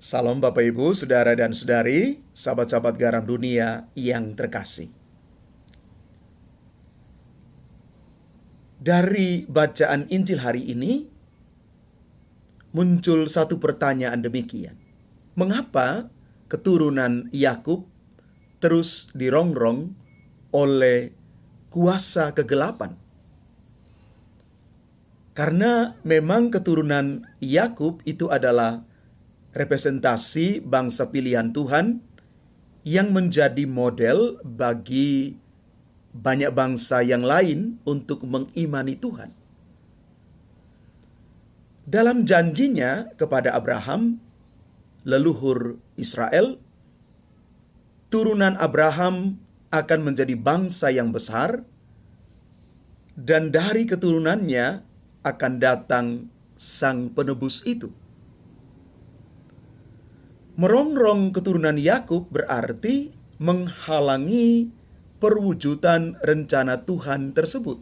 Salam Bapak Ibu, Saudara dan Saudari, sahabat-sahabat garam dunia yang terkasih. Dari bacaan Injil hari ini, muncul satu pertanyaan demikian. Mengapa keturunan Yakub terus dirongrong oleh kuasa kegelapan? Karena memang keturunan Yakub itu adalah representasi bangsa pilihan Tuhan yang menjadi model bagi banyak bangsa yang lain untuk mengimani Tuhan. Dalam janjinya kepada Abraham, leluhur Israel, turunan Abraham akan menjadi bangsa yang besar, dan dari keturunannya akan datang Sang Penebus itu. Merongrong keturunan Yakub berarti menghalangi perwujudan rencana Tuhan tersebut.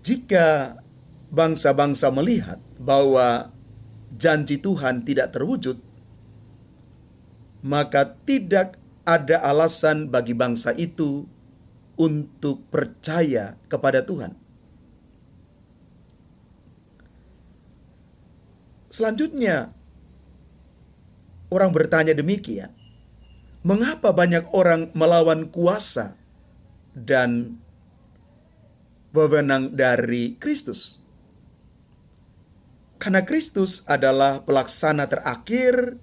Jika bangsa-bangsa melihat bahwa janji Tuhan tidak terwujud, maka tidak ada alasan bagi bangsa itu untuk percaya kepada Tuhan. Selanjutnya, orang bertanya demikian, mengapa banyak orang melawan kuasa dan wewenang dari Kristus? Karena Kristus adalah pelaksana terakhir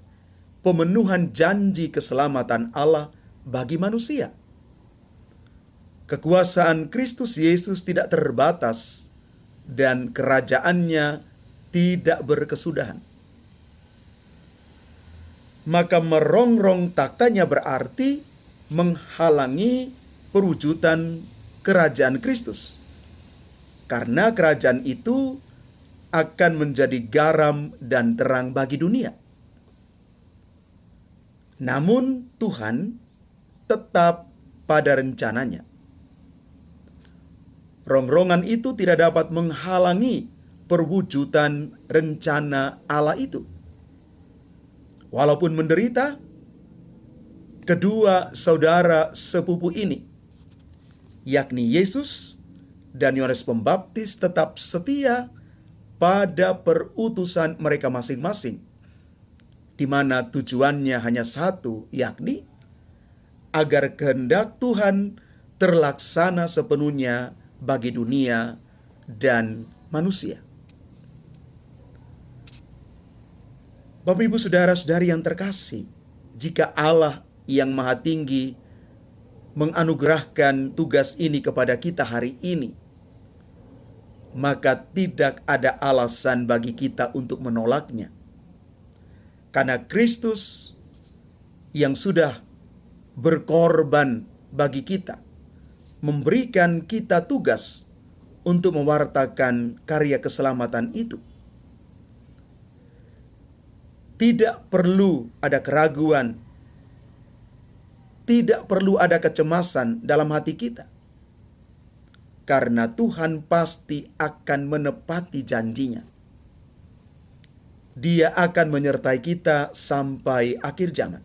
pemenuhan janji keselamatan Allah bagi manusia. Kekuasaan Kristus Yesus tidak terbatas dan kerajaannya tidak berkesudahan. Maka merongrong taktanya berarti menghalangi perwujudan kerajaan Kristus. Karena kerajaan itu akan menjadi garam dan terang bagi dunia. Namun Tuhan tetap pada rencananya. Rongrongan itu tidak dapat menghalangi perwujudan rencana Allah itu. Walaupun menderita, kedua saudara sepupu ini, yakni Yesus dan Yohanes Pembaptis, tetap setia pada perutusan mereka masing-masing, di mana tujuannya hanya satu, yakni agar kehendak Tuhan terlaksana sepenuhnya bagi dunia dan manusia. Bapak, Ibu, Saudara-saudari yang terkasih, jika Allah yang Maha Tinggi menganugerahkan tugas ini kepada kita hari ini, maka tidak ada alasan bagi kita untuk menolaknya. Karena Kristus yang sudah berkorban bagi kita, memberikan kita tugas untuk mewartakan karya keselamatan itu. Tidak perlu ada keraguan, tidak perlu ada kecemasan dalam hati kita. Karena Tuhan pasti akan menepati janjinya. Dia akan menyertai kita sampai akhir zaman.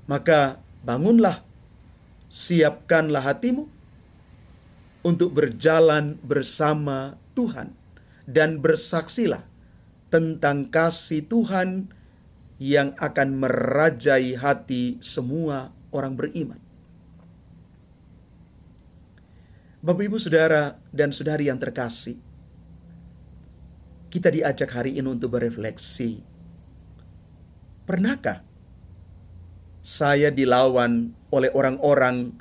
Maka bangunlah, siapkanlah hatimu untuk berjalan bersama Tuhan, dan bersaksilah tentang kasih Tuhan yang akan merajai hati semua orang beriman. Bapak, Ibu, Saudara dan Saudari yang terkasih, kita diajak hari ini untuk berefleksi. Pernahkah saya dilawan oleh orang-orang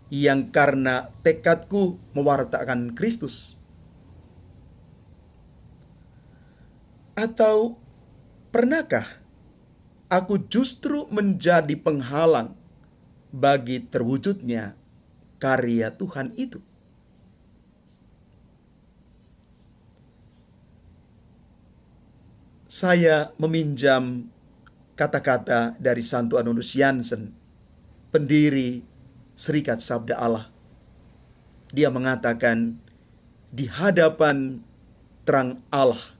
yang karena tekadku mewartakan Kristus? Atau pernahkah aku justru menjadi penghalang bagi terwujudnya karya Tuhan itu? Saya meminjam kata-kata dari Santo Antonius Jansen, pendiri Serikat Sabda Allah. Dia mengatakan, di hadapan terang Allah,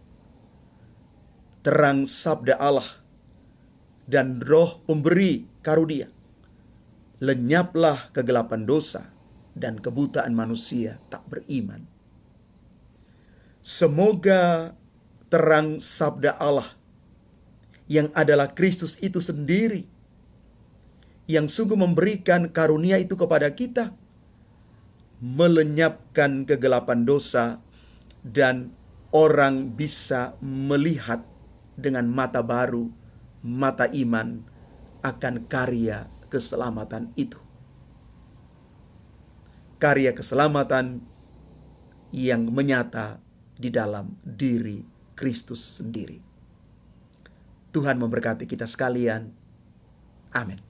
terang sabda Allah dan Roh pemberi karunia, lenyaplah kegelapan dosa dan kebutaan manusia tak beriman. Semoga terang sabda Allah yang adalah Kristus itu sendiri, yang sungguh memberikan karunia itu kepada kita, melenyapkan kegelapan dosa dan orang bisa melihat dengan mata baru, mata iman akan karya keselamatan itu. Karya keselamatan yang menyata di dalam diri Kristus sendiri. Tuhan memberkati kita sekalian. Amin.